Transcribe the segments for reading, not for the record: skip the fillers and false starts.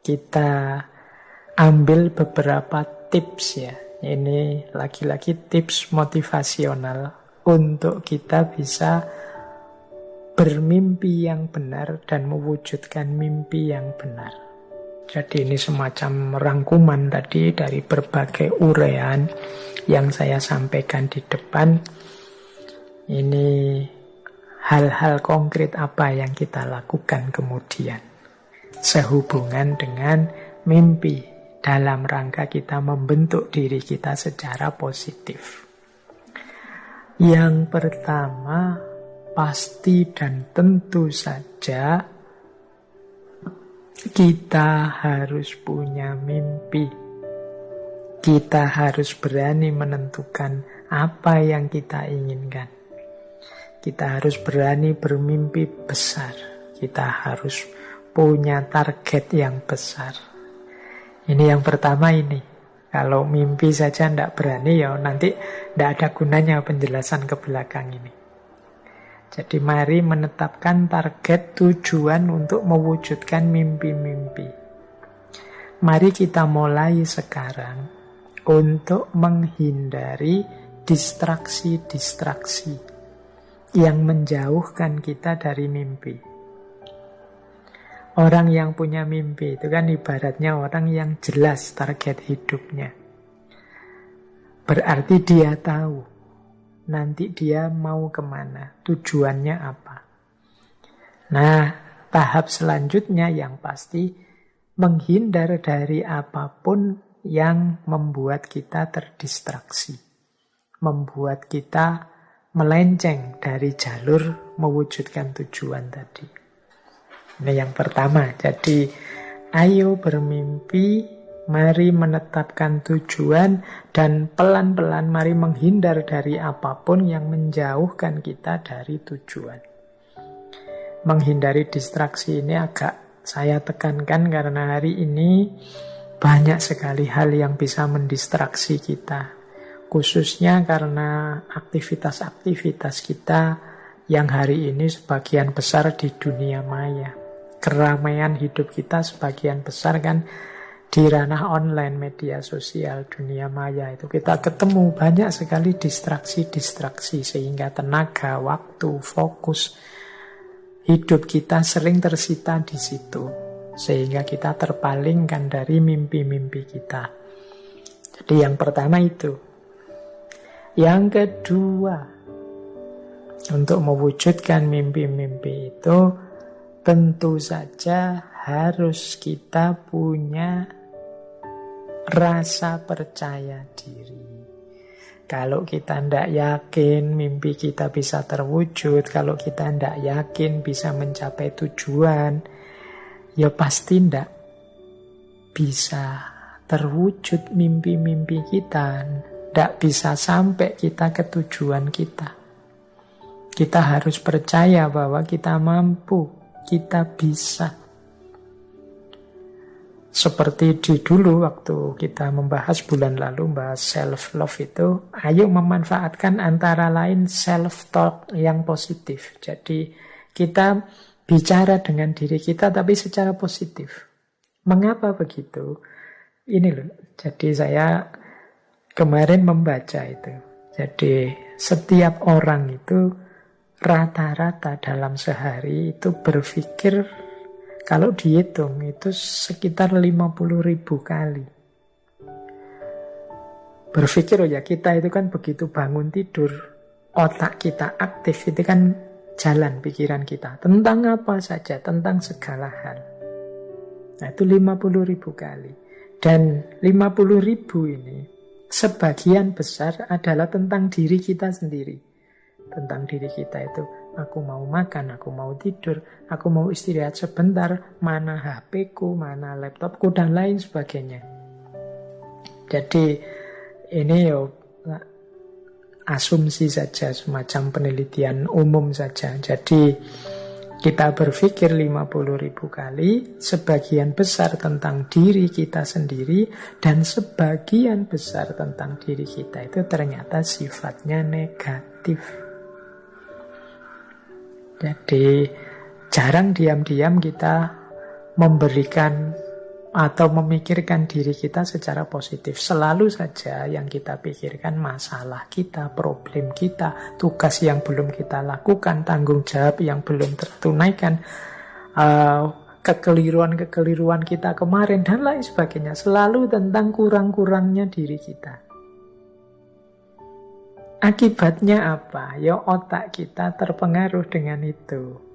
kita ambil beberapa tips ya. Ini lagi-lagi tips motivasional untuk kita bisa bermimpi yang benar dan mewujudkan mimpi yang benar. Jadi ini semacam rangkuman tadi dari berbagai uraian yang saya sampaikan di depan. Ini hal-hal konkret apa yang kita lakukan kemudian sehubungan dengan mimpi dalam rangka kita membentuk diri kita secara positif. Yang pertama, pasti dan tentu saja kita harus punya mimpi. Kita harus berani menentukan apa yang kita inginkan. Kita harus berani bermimpi besar. Kita harus punya target yang besar. Ini yang pertama ini. Kalau mimpi saja tidak berani, ya nanti tidak ada gunanya penjelasan ke belakang ini. Jadi mari menetapkan target tujuan untuk mewujudkan mimpi-mimpi. Mari kita mulai sekarang untuk menghindari distraksi-distraksi yang menjauhkan kita dari mimpi. Orang yang punya mimpi itu kan ibaratnya orang yang jelas target hidupnya. Berarti dia tahu nanti dia mau kemana, tujuannya apa. Nah, tahap selanjutnya yang pasti menghindar dari apapun yang membuat kita terdistraksi, membuat kita melenceng dari jalur mewujudkan tujuan tadi. Ini yang pertama. Jadi, ayo bermimpi, mari menetapkan tujuan, dan pelan-pelan mari menghindar dari apapun yang menjauhkan kita dari tujuan. Menghindari distraksi ini agak saya tekankan karena hari ini banyak sekali hal yang bisa mendistraksi kita. Khususnya karena aktivitas-aktivitas kita yang hari ini sebagian besar di dunia maya. Keramaian hidup kita sebagian besar kan di ranah online, media sosial, dunia maya itu kita ketemu banyak sekali distraksi-distraksi sehingga tenaga, waktu, fokus hidup kita sering tersita di situ sehingga kita terpalingkan dari mimpi-mimpi kita. Jadi yang pertama itu. Yang kedua, untuk mewujudkan mimpi-mimpi itu tentu saja harus kita punya rasa percaya diri. Kalau kita tidak yakin mimpi kita bisa terwujud, kalau kita tidak yakin bisa mencapai tujuan, ya pasti tidak bisa terwujud mimpi-mimpi kita. Tidak bisa sampai kita ke tujuan kita. Kita harus percaya bahwa kita mampu, kita bisa. Seperti di dulu waktu kita membahas bulan lalu, membahas self-love itu, ayo memanfaatkan antara lain self-talk yang positif. Jadi kita bicara dengan diri kita tapi secara positif. Mengapa begitu? Ini loh, jadi saya kemarin membaca itu. Jadi setiap orang itu rata-rata dalam sehari itu berpikir, kalau dihitung itu sekitar 50.000 kali. Berpikir, oh ya kita itu kan begitu bangun tidur, otak kita aktif, itu kan jalan pikiran kita. Tentang apa saja, tentang segala hal. Nah itu 50.000 kali. Dan 50.000 ini sebagian besar adalah tentang diri kita sendiri. Tentang diri kita itu, aku mau makan, aku mau tidur, aku mau istirahat sebentar, mana HP-ku, mana laptopku, dan lain sebagainya. Jadi ini ya asumsi saja, semacam penelitian umum saja. Jadi kita berpikir 50.000 kali, sebagian besar tentang diri kita sendiri, dan sebagian besar tentang diri kita itu ternyata sifatnya negatif. Jadi jarang diam-diam kita memberikan atau memikirkan diri kita secara positif. Selalu saja yang kita pikirkan masalah kita, problem kita, tugas yang belum kita lakukan, tanggung jawab yang belum tertunaikan, kekeliruan-kekeliruan kita kemarin, dan lain sebagainya. Selalu tentang kurang-kurangnya diri kita. Akibatnya apa? Ya otak kita terpengaruh dengan itu.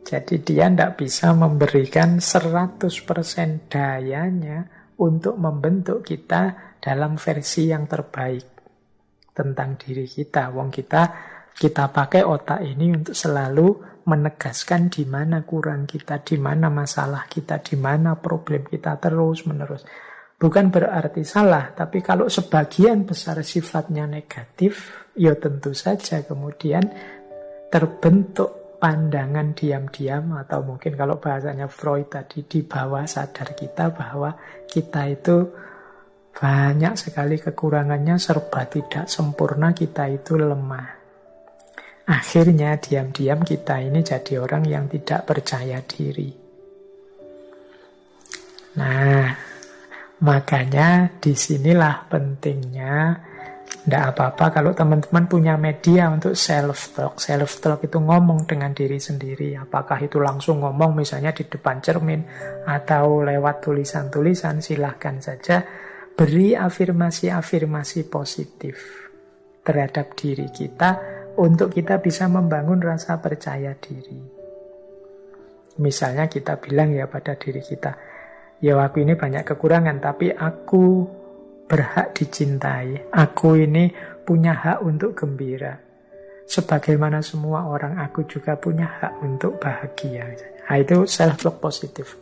Jadi dia tidak bisa memberikan 100% dayanya untuk membentuk kita dalam versi yang terbaik tentang diri kita. Wong kita pakai otak ini untuk selalu menegaskan di mana kurang kita, di mana masalah kita, di mana problem kita terus-menerus. Bukan berarti salah, tapi kalau sebagian besar sifatnya negatif, ya tentu saja kemudian terbentuk pandangan diam-diam, atau mungkin kalau bahasanya Freud tadi, di bawah sadar kita, bahwa kita itu banyak sekali kekurangannya, serba tidak sempurna, kita itu lemah. Akhirnya diam-diam kita ini jadi orang yang tidak percaya diri. Nah, makanya disinilah pentingnya. Tidak apa-apa kalau teman-teman punya media untuk self-talk. Self-talk itu ngomong dengan diri sendiri. Apakah itu langsung ngomong misalnya di depan cermin atau lewat tulisan-tulisan, silahkan saja. Beri afirmasi-afirmasi positif terhadap diri kita untuk kita bisa membangun rasa percaya diri. Misalnya kita bilang ya pada diri kita, ya aku ini banyak kekurangan, tapi aku berhak dicintai. Aku ini punya hak untuk gembira. Sebagaimana semua orang, aku juga punya hak untuk bahagia. Nah, itu self-talk positif.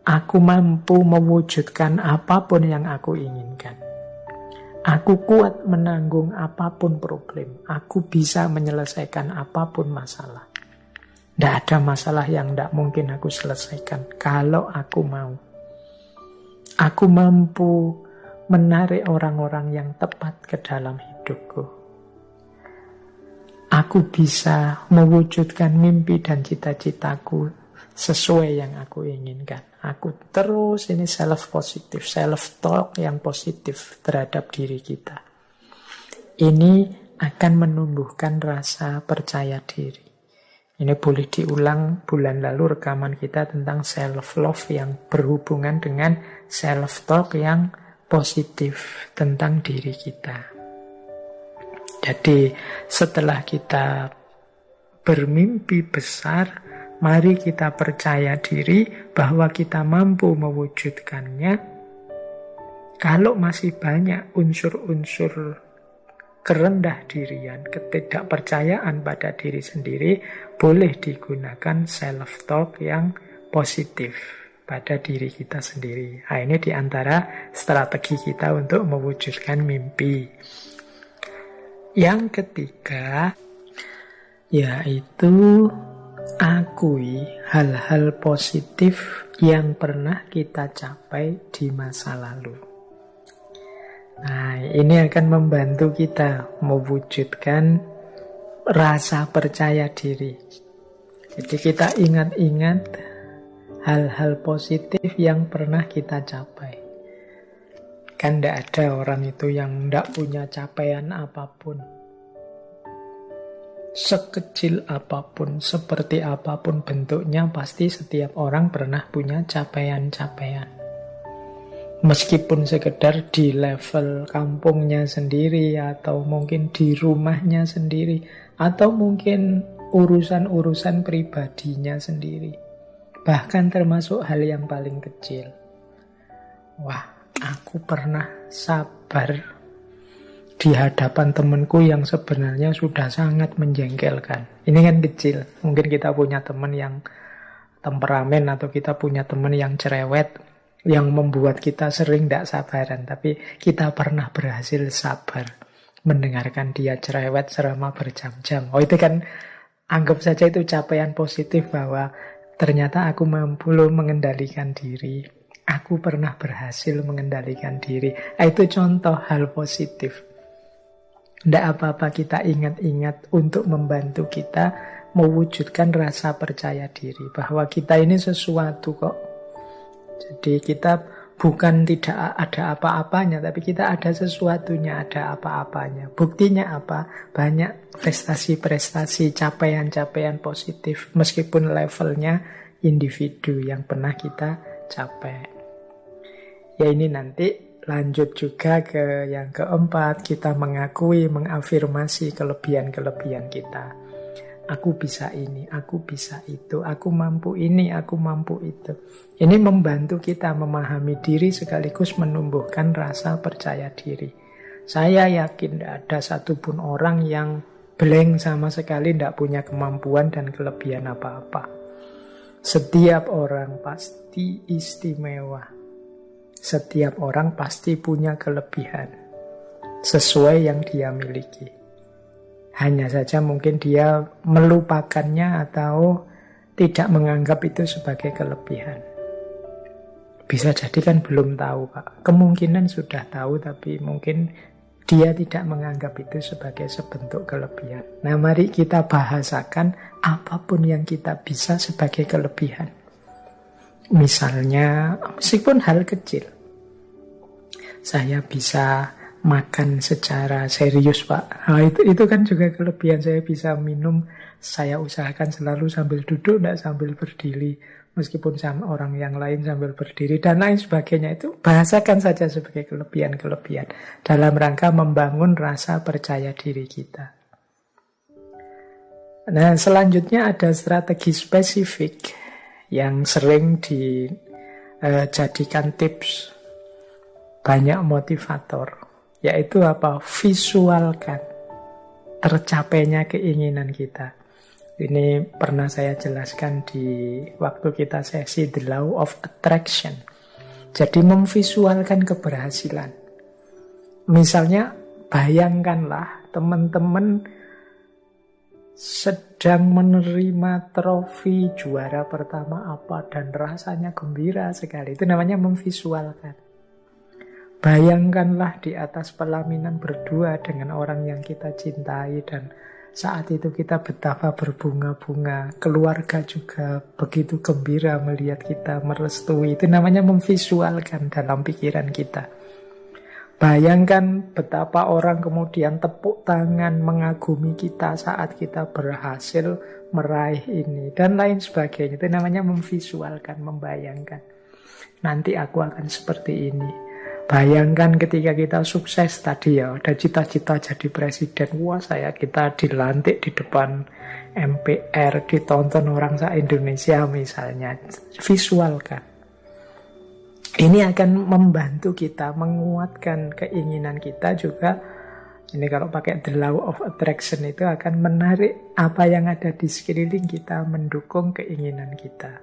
Aku mampu mewujudkan apapun yang aku inginkan. Aku kuat menanggung apapun problem. Aku bisa menyelesaikan apapun masalah. Tidak ada masalah yang tidak mungkin aku selesaikan kalau aku mau. Aku mampu menarik orang-orang yang tepat ke dalam hidupku. Aku bisa mewujudkan mimpi dan cita-citaku sesuai yang aku inginkan. Aku terus ini self-positif, self-talk yang positif terhadap diri kita. Ini akan menumbuhkan rasa percaya diri. Ini boleh diulang, bulan lalu rekaman kita tentang self-love yang berhubungan dengan self-talk yang positif tentang diri kita. Jadi setelah kita bermimpi besar, mari kita percaya diri bahwa kita mampu mewujudkannya. Kalau masih banyak unsur-unsur kerendah dirian, ketidakpercayaan pada diri sendiri, boleh digunakan self-talk yang positif pada diri kita sendiri. Nah, ini diantara strategi kita untuk mewujudkan mimpi. Yang ketiga, yaitu akui hal-hal positif yang pernah kita capai di masa lalu. Nah, ini akan membantu kita mewujudkan rasa percaya diri. Jadi kita ingat-ingat hal-hal positif yang pernah kita capai. Kan tidak ada orang itu yang tidak punya capaian apapun. Sekecil apapun, seperti apapun bentuknya, pasti setiap orang pernah punya capaian-capaian. Meskipun sekedar di level kampungnya sendiri, atau mungkin di rumahnya sendiri, atau mungkin urusan-urusan pribadinya sendiri. Bahkan termasuk hal yang paling kecil. Wah, aku pernah sabar di hadapan temanku yang sebenarnya sudah sangat menjengkelkan. Ini kan kecil. Mungkin kita punya teman yang temperamen, atau kita punya teman yang cerewet, yang membuat kita sering tidak sabaran. Tapi kita pernah berhasil sabar mendengarkan dia cerewet selama berjam-jam. Oh, itu kan anggap saja itu capaian positif, bahwa ternyata aku mampu mengendalikan diri. Aku pernah berhasil mengendalikan diri. Itu contoh hal positif. Tidak apa-apa kita ingat-ingat untuk membantu kita mewujudkan rasa percaya diri. Bahwa kita ini sesuatu kok. Jadi kita bukan tidak ada apa-apanya, tapi kita ada sesuatunya, ada apa-apanya. Buktinya apa? Banyak prestasi-prestasi, capaian-capaian positif, meskipun levelnya individu yang pernah kita capai. Ya ini nanti lanjut juga ke yang keempat, kita mengakui, mengafirmasi kelebihan-kelebihan kita. Aku bisa ini, aku bisa itu, aku mampu ini, aku mampu itu. Ini membantu kita memahami diri sekaligus menumbuhkan rasa percaya diri. Saya yakin tidak ada satupun orang yang blank sama sekali, tidak punya kemampuan dan kelebihan apa-apa. Setiap orang pasti istimewa. Setiap orang pasti punya kelebihan sesuai yang dia miliki. Hanya saja mungkin dia melupakannya atau tidak menganggap itu sebagai kelebihan. Bisa jadi kan belum tahu, Pak. Kemungkinan sudah tahu, tapi mungkin dia tidak menganggap itu sebagai sebentuk kelebihan. Nah, mari kita bahasakan apapun yang kita bisa sebagai kelebihan. Misalnya, meskipun hal kecil. Saya bisa makan secara serius, Pak. Nah, itu kan juga kelebihan. Saya bisa minum, saya usahakan selalu sambil duduk, tidak sambil berdiri. Meskipun sama orang yang lain sambil berdiri dan lain sebagainya, itu bahasakan saja sebagai kelebihan-kelebihan dalam rangka membangun rasa percaya diri kita. Nah, selanjutnya ada strategi spesifik yang sering dijadikan tips banyak motivator. Yaitu apa? Visualkan tercapainya keinginan kita. Ini pernah saya jelaskan di waktu kita sesi The Law of Attraction. Jadi memvisualkan keberhasilan. Misalnya bayangkanlah teman-teman sedang menerima trofi juara pertama apa dan rasanya gembira sekali. Itu namanya memvisualkan. Bayangkanlah di atas pelaminan berdua dengan orang yang kita cintai dan saat itu kita betapa berbunga-bunga. Keluarga juga begitu gembira melihat kita merestui. Itu namanya memvisualkan dalam pikiran kita. Bayangkan betapa orang kemudian tepuk tangan mengagumi kita saat kita berhasil meraih ini dan lain sebagainya. Itu namanya memvisualkan, membayangkan. Nanti aku akan seperti ini. Bayangkan ketika kita sukses tadi ya, ada cita-cita jadi presiden. Wah, kita dilantik di depan MPR, ditonton orang se-Indonesia misalnya. Visualkan. Ini akan membantu kita menguatkan keinginan kita juga. Ini kalau pakai The Law of Attraction itu akan menarik apa yang ada di sekeliling kita, mendukung keinginan kita.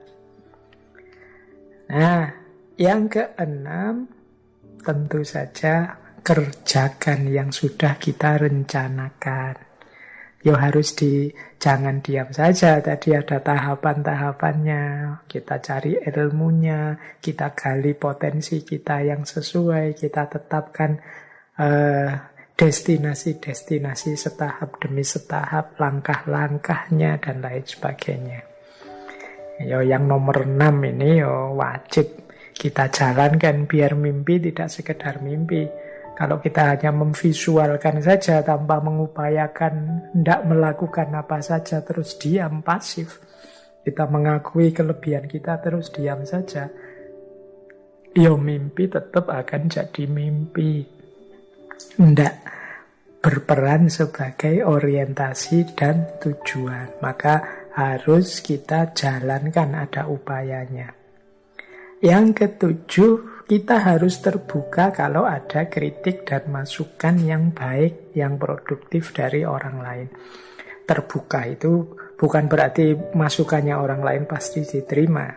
Nah, yang keenam, tentu saja kerjakan yang sudah kita rencanakan. Jangan diam saja. Tadi ada tahapan-tahapannya. Kita cari ilmunya, kita gali potensi kita yang sesuai, kita tetapkan destinasi-destinasi setahap demi setahap, langkah-langkahnya dan lain sebagainya. Yang nomor 6 ini wajib kita jalankan biar mimpi tidak sekedar mimpi. Kalau kita hanya memvisualkan saja tanpa mengupayakan, tidak melakukan apa saja, terus diam, pasif. Kita mengakui kelebihan kita, terus diam saja. Mimpi tetap akan jadi mimpi. Tidak berperan sebagai orientasi dan tujuan. Maka harus kita jalankan, ada upayanya. Yang ketujuh, kita harus terbuka kalau ada kritik dan masukan yang baik, yang produktif dari orang lain. Terbuka itu bukan berarti masukannya orang lain pasti diterima.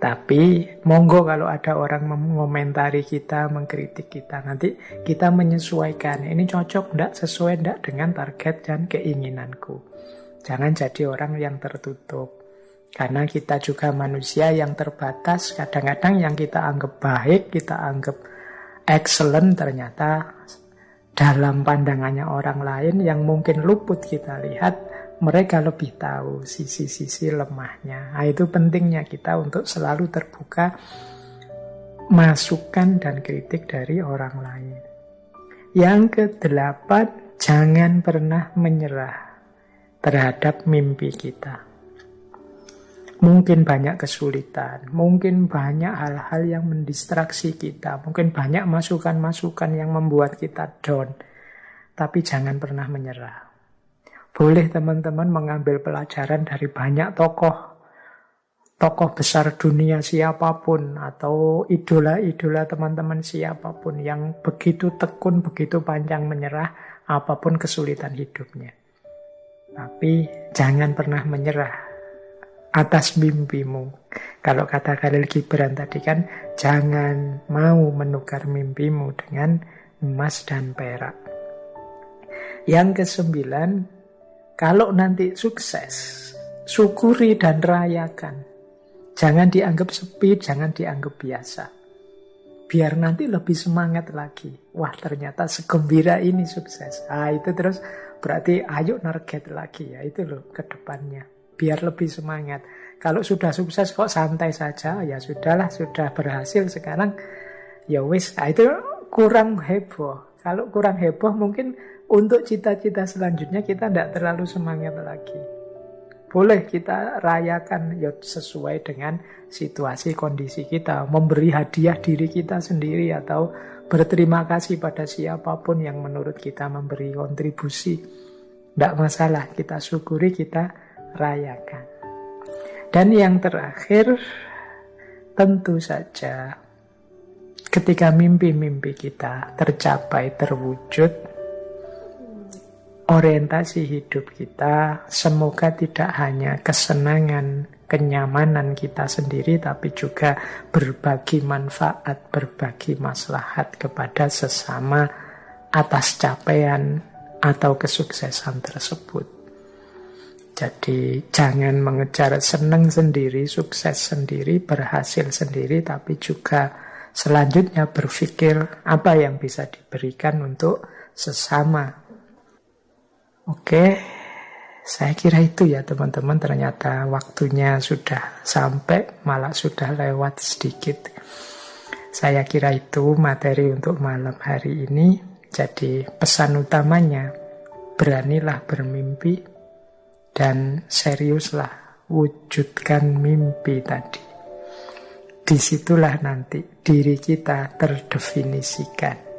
Tapi monggo kalau ada orang mengomentari kita, mengkritik kita, nanti kita menyesuaikan. Ini cocok enggak, sesuai enggak dengan target dan keinginanku. Jangan jadi orang yang tertutup. Karena kita juga manusia yang terbatas. Kadang-kadang yang kita anggap baik, kita anggap excellent, ternyata dalam pandangannya orang lain yang mungkin luput kita lihat, mereka lebih tahu sisi-sisi lemahnya. Nah, itu pentingnya kita untuk selalu terbuka masukan dan kritik dari orang lain. Yang kedelapan, jangan pernah menyerah terhadap mimpi kita. Mungkin banyak kesulitan, mungkin banyak hal-hal yang mendistraksi kita, mungkin banyak masukan-masukan yang membuat kita down. Tapi jangan pernah menyerah. Boleh teman-teman mengambil pelajaran dari banyak tokoh besar dunia siapapun, atau idola-idola teman-teman siapapun yang begitu tekun, begitu pantang menyerah apapun kesulitan hidupnya. Tapi jangan pernah menyerah atas mimpimu. Kalau kata Khalil Gibran tadi kan, jangan mau menukar mimpimu dengan emas dan perak. Yang kesembilan, kalau nanti sukses, syukuri dan rayakan. Jangan dianggap sepi, jangan dianggap biasa. Biar nanti lebih semangat lagi. Wah, ternyata segembira ini sukses. Itu terus berarti ayo target lagi ya. Itu loh ke depannya. Biar lebih semangat. Kalau sudah sukses kok santai saja, ya sudahlah, sudah berhasil sekarang, ya wis. Itu kurang heboh. Kalau kurang heboh mungkin untuk cita-cita selanjutnya kita tidak terlalu semangat lagi. Boleh kita rayakan ya sesuai dengan situasi kondisi kita. Memberi hadiah diri kita sendiri atau berterima kasih pada siapapun yang menurut kita memberi kontribusi. Tidak masalah, kita syukuri, kita rayakan. Dan yang terakhir, tentu saja ketika mimpi-mimpi kita tercapai, terwujud, orientasi hidup kita semoga tidak hanya kesenangan, kenyamanan kita sendiri, tapi juga berbagi manfaat, berbagi maslahat kepada sesama atas capaian atau kesuksesan tersebut. Jadi jangan mengejar senang sendiri, sukses sendiri, berhasil sendiri, tapi juga selanjutnya berpikir apa yang bisa diberikan untuk sesama. Oke, saya kira itu ya teman-teman. Ternyata waktunya sudah sampai, malah sudah lewat sedikit. Saya kira itu materi untuk malam hari ini. Jadi pesan utamanya, beranilah bermimpi dan seriuslah wujudkan mimpi tadi. Disitulah nanti diri kita terdefinisikan.